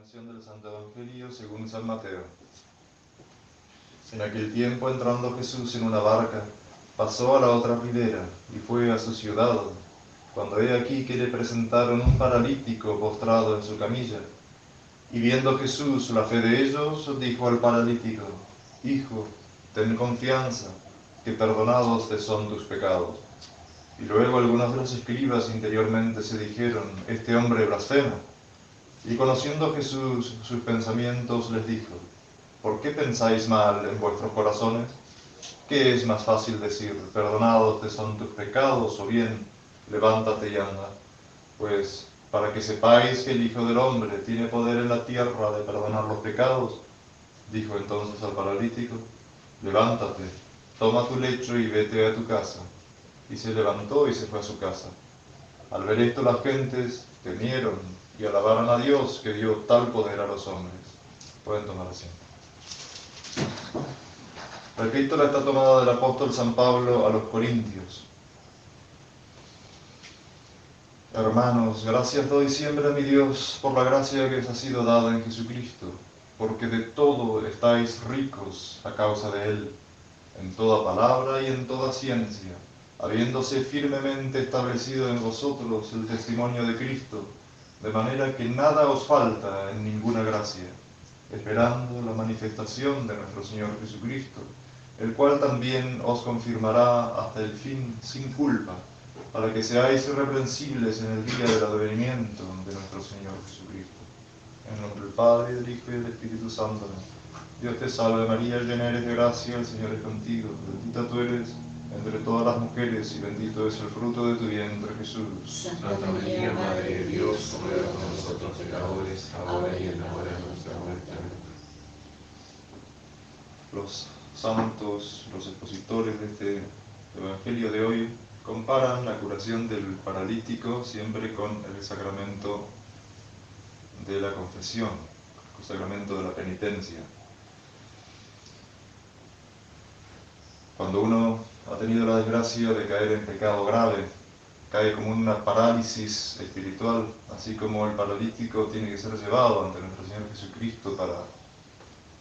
Proclamación del Santo Evangelio según San Mateo. En aquel tiempo, entrando Jesús en una barca, pasó a la otra ribera y fue a su ciudad, cuando he aquí que le presentaron un paralítico postrado en su camilla. Y viendo Jesús la fe de ellos, dijo al paralítico: Hijo, ten confianza, que perdonados te son tus pecados. Y luego algunos de los escribas interiormente se dijeron: Este hombre blasfema. Y conociendo Jesús sus pensamientos, les dijo: ¿Por qué pensáis mal en vuestros corazones? ¿Qué es más fácil decir: perdonados te son tus pecados, o bien, levántate y anda? Pues para que sepáis que el Hijo del Hombre tiene poder en la tierra de perdonar los pecados, dijo entonces al paralítico: levántate, toma tu lecho y vete a tu casa. Y se levantó y se fue a su casa. Al ver esto, las gentes temieron y alabaron a Dios, que dio tal poder a los hombres. Pueden tomar asiento. La epístola está tomada del apóstol San Pablo a los Corintios. Hermanos, gracias doy siempre a mi Dios por la gracia que os ha sido dada en Jesucristo, porque de todo estáis ricos a causa de Él, en toda palabra y en toda ciencia, habiéndose firmemente establecido en vosotros el testimonio de Cristo, de manera que nada os falta en ninguna gracia, esperando la manifestación de nuestro Señor Jesucristo, el cual también os confirmará hasta el fin sin culpa, para que seáis irreprensibles en el día del advenimiento de nuestro Señor Jesucristo. En nombre del Padre, del Hijo y del Espíritu Santo. Dios te salve María, llena eres de gracia, el Señor es contigo, bendita tú eres entre todas las mujeres, y bendito es el fruto de tu vientre, Jesús. Santa María, Madre de Dios, ruega por nosotros pecadores, ahora y en la hora de nuestra muerte. Amén. Los santos, los expositores de este Evangelio de hoy, comparan la curación del paralítico siempre con el sacramento de la confesión, el sacramento de la penitencia. Cuando uno ha tenido la desgracia de caer en pecado grave, cae como una parálisis espiritual, así como el paralítico tiene que ser llevado ante nuestro Señor Jesucristo para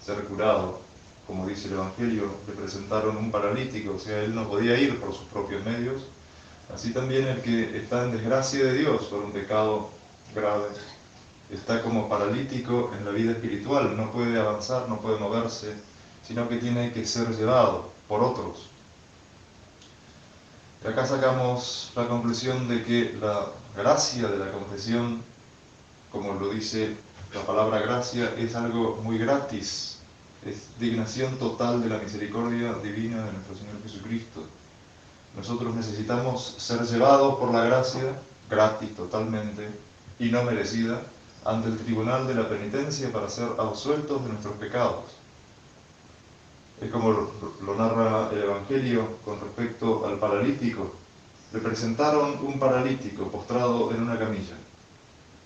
ser curado. Como dice el Evangelio, le presentaron un paralítico, o sea, él no podía ir por sus propios medios. Así también el que está en desgracia de Dios por un pecado grave, está como paralítico en la vida espiritual, no puede avanzar, no puede moverse, sino que tiene que ser llevado por otros. Y acá sacamos la conclusión de que la gracia de la confesión, como lo dice la palabra gracia, es algo muy gratis, es dignación total de la misericordia divina de nuestro Señor Jesucristo. Nosotros necesitamos ser llevados por la gracia, gratis totalmente y no merecida, ante el tribunal de la penitencia para ser absueltos de nuestros pecados. Es como lo narra el Evangelio con respecto al paralítico. Le presentaron un paralítico postrado en una camilla.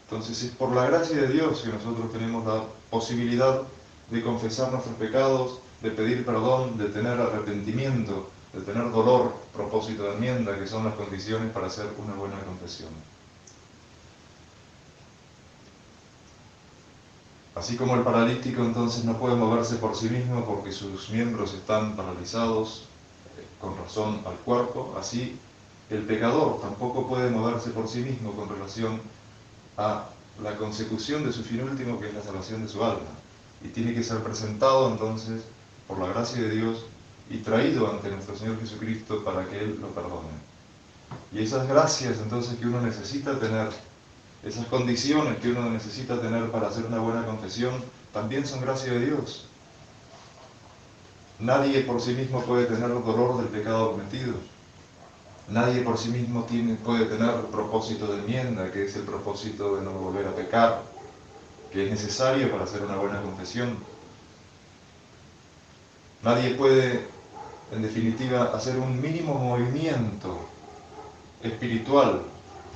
Entonces es por la gracia de Dios que nosotros tenemos la posibilidad de confesar nuestros pecados, de pedir perdón, de tener arrepentimiento, de tener dolor, propósito de enmienda, que son las condiciones para hacer una buena confesión. Así como el paralítico entonces no puede moverse por sí mismo porque sus miembros están paralizados con razón al cuerpo, así el pecador tampoco puede moverse por sí mismo con relación a la consecución de su fin último, que es la salvación de su alma. Y tiene que ser presentado entonces por la gracia de Dios y traído ante nuestro Señor Jesucristo para que Él lo perdone. Y esas gracias entonces que uno necesita tener, esas condiciones que uno necesita tener para hacer una buena confesión, también son gracia de Dios. Nadie por sí mismo puede tener dolor del pecado cometido. Nadie por sí mismo puede tener propósito de enmienda, que es el propósito de no volver a pecar, que es necesario para hacer una buena confesión. Nadie puede, en definitiva, hacer un mínimo movimiento espiritual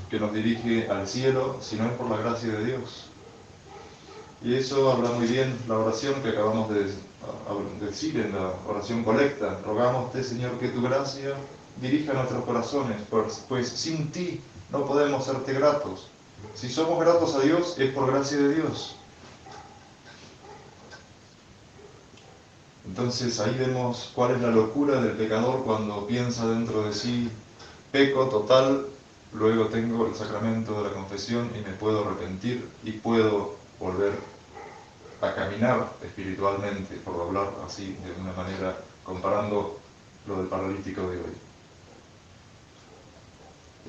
que nos dirige al cielo, si no es por la gracia de Dios. Y eso habla muy bien la oración que acabamos de decir en la oración colecta. Rogámoste, Señor, que tu gracia dirija nuestros corazones, pues sin ti no podemos serte gratos. Si somos gratos a Dios, es por gracia de Dios. Entonces ahí vemos cuál es la locura del pecador cuando piensa dentro de sí, peco total, luego tengo el sacramento de la confesión y me puedo arrepentir y puedo volver a caminar espiritualmente, por hablar así de una manera, comparando lo del paralítico de hoy.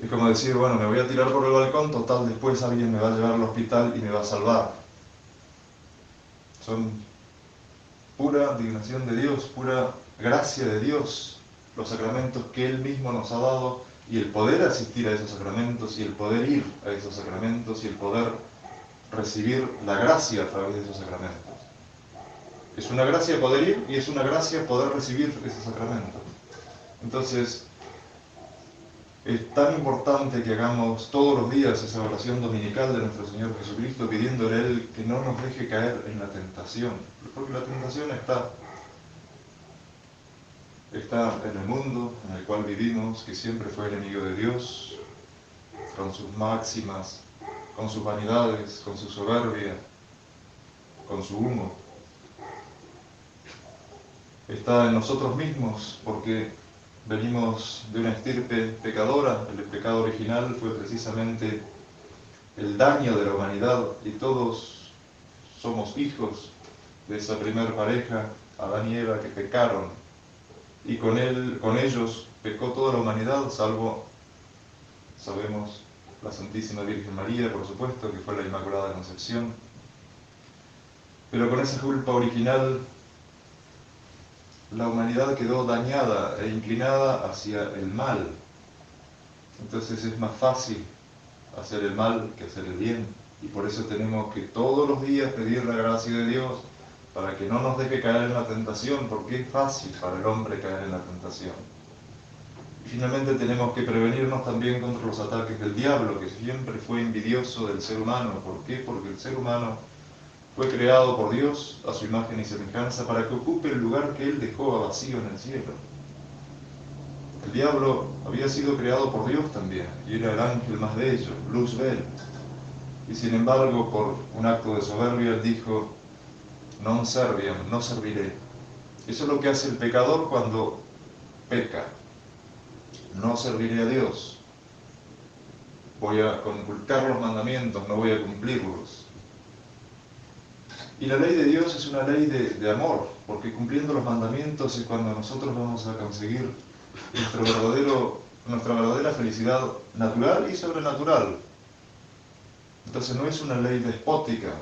Es como decir, bueno, me voy a tirar por el balcón, total, después alguien me va a llevar al hospital y me va a salvar. Son pura dignación de Dios, pura gracia de Dios, los sacramentos que Él mismo nos ha dado y el poder asistir a esos sacramentos y el poder ir a esos sacramentos y el poder recibir la gracia a través de esos sacramentos. Es una gracia poder ir y es una gracia poder recibir esos sacramentos. Entonces, es tan importante que hagamos todos los días esa oración dominical de nuestro Señor Jesucristo, pidiéndole a Él que no nos deje caer en la tentación, porque la tentación está en el mundo en el cual vivimos, que siempre fue enemigo de Dios, con sus máximas, con sus vanidades, con su soberbia, con su humo. Está en nosotros mismos, porque venimos de una estirpe pecadora. El pecado original fue precisamente el daño de la humanidad y todos somos hijos de esa primer pareja, Adán y Eva, que pecaron. Y con ellos pecó toda la humanidad, salvo, sabemos, la Santísima Virgen María, por supuesto, que fue la Inmaculada Concepción. Pero con esa culpa original, la humanidad quedó dañada e inclinada hacia el mal. Entonces es más fácil hacer el mal que hacer el bien. Y por eso tenemos que todos los días pedir la gracia de Dios para que no nos deje caer en la tentación, porque es fácil para el hombre caer en la tentación. Y finalmente tenemos que prevenirnos también contra los ataques del diablo, que siempre fue envidioso del ser humano. ¿Por qué? Porque el ser humano fue creado por Dios a su imagen y semejanza para que ocupe el lugar que Él dejó vacío en el cielo. El diablo había sido creado por Dios también, y era el ángel más bello, Luzbel. Y sin embargo, por un acto de soberbia, Él dijo, non serviam, no serviré. Eso es lo que hace el pecador cuando peca. No serviré a Dios. Voy a conculcar los mandamientos, no voy a cumplirlos. Y la ley de Dios es una ley de amor, porque cumpliendo los mandamientos es cuando nosotros vamos a conseguir nuestra verdadera felicidad natural y sobrenatural. Entonces no es una ley despótica,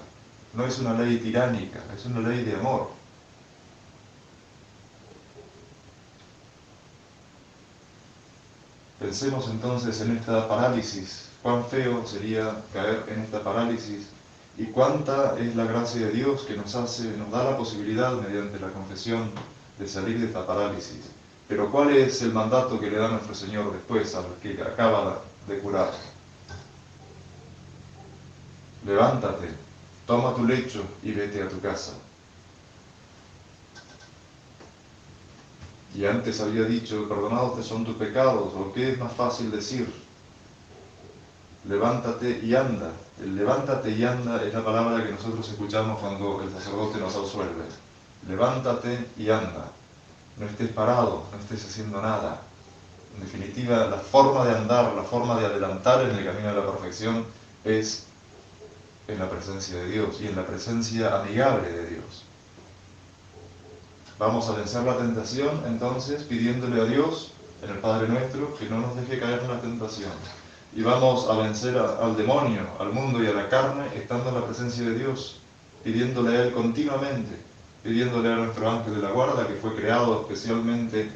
no es una ley tiránica, es una ley de amor. Pensemos entonces en esta parálisis. Cuán feo sería caer en esta parálisis y cuánta es la gracia de Dios que nos da la posibilidad mediante la confesión de salir de esta parálisis. Pero ¿cuál es el mandato que le da nuestro Señor después al que acaba de curar? Levántate, toma tu lecho y vete a tu casa. Y antes había dicho, perdonados te son tus pecados, o qué es más fácil decir, levántate y anda. El levántate y anda es la palabra que nosotros escuchamos cuando el sacerdote nos absuelve. Levántate y anda. No estés parado, no estés haciendo nada. En definitiva, la forma de andar, la forma de adelantar en el camino de la perfección es en la presencia de Dios y en la presencia amigable de Dios. Vamos a vencer la tentación, entonces, pidiéndole a Dios, en el Padre Nuestro, que no nos deje caer en la tentación. Y vamos a vencer al demonio, al mundo y a la carne, estando en la presencia de Dios, pidiéndole a Él continuamente, pidiéndole a nuestro ángel de la guarda, que fue creado especialmente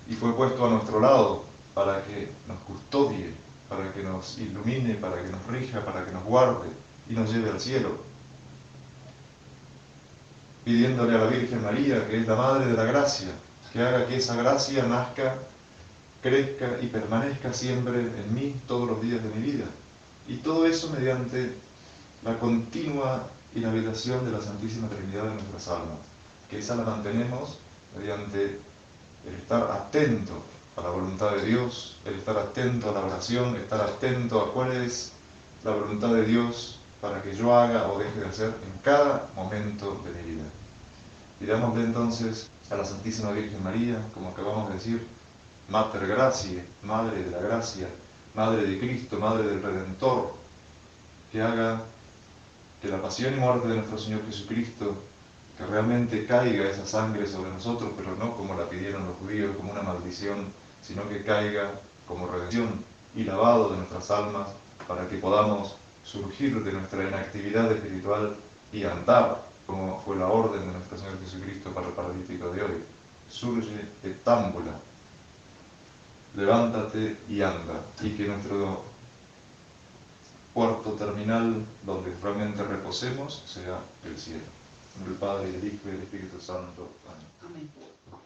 y fue puesto a nuestro lado para que nos custodie, para que nos ilumine, para que nos rija, para que nos guarde y nos lleve al cielo. Pidiéndole a la Virgen María, que es la Madre de la Gracia, que haga que esa gracia nazca, crezca y permanezca siempre en mí todos los días de mi vida. Y todo eso mediante la continua inhabilitación de la Santísima Trinidad en nuestras almas, que esa la mantenemos mediante el estar atento a la voluntad de Dios, el estar atento a la oración, estar atento a cuál es la voluntad de Dios para que yo haga o deje de hacer en cada momento de mi vida. Pidámosle entonces a la Santísima Virgen María, como acabamos de decir, Mater Graciae, Madre de la Gracia, Madre de Cristo, Madre del Redentor, que haga que la pasión y muerte de nuestro Señor Jesucristo, que realmente caiga esa sangre sobre nosotros, pero no como la pidieron los judíos, como una maldición, sino que caiga como redención y lavado de nuestras almas, para que podamos surgir de nuestra inactividad espiritual y andar, como fue la orden de nuestro Señor Jesucristo para el paralítico de hoy. Surge et ambula, levántate y anda, y que nuestro puerto terminal donde realmente reposemos sea el cielo. En el Padre, y el Hijo y el Espíritu Santo. Amén. Amén.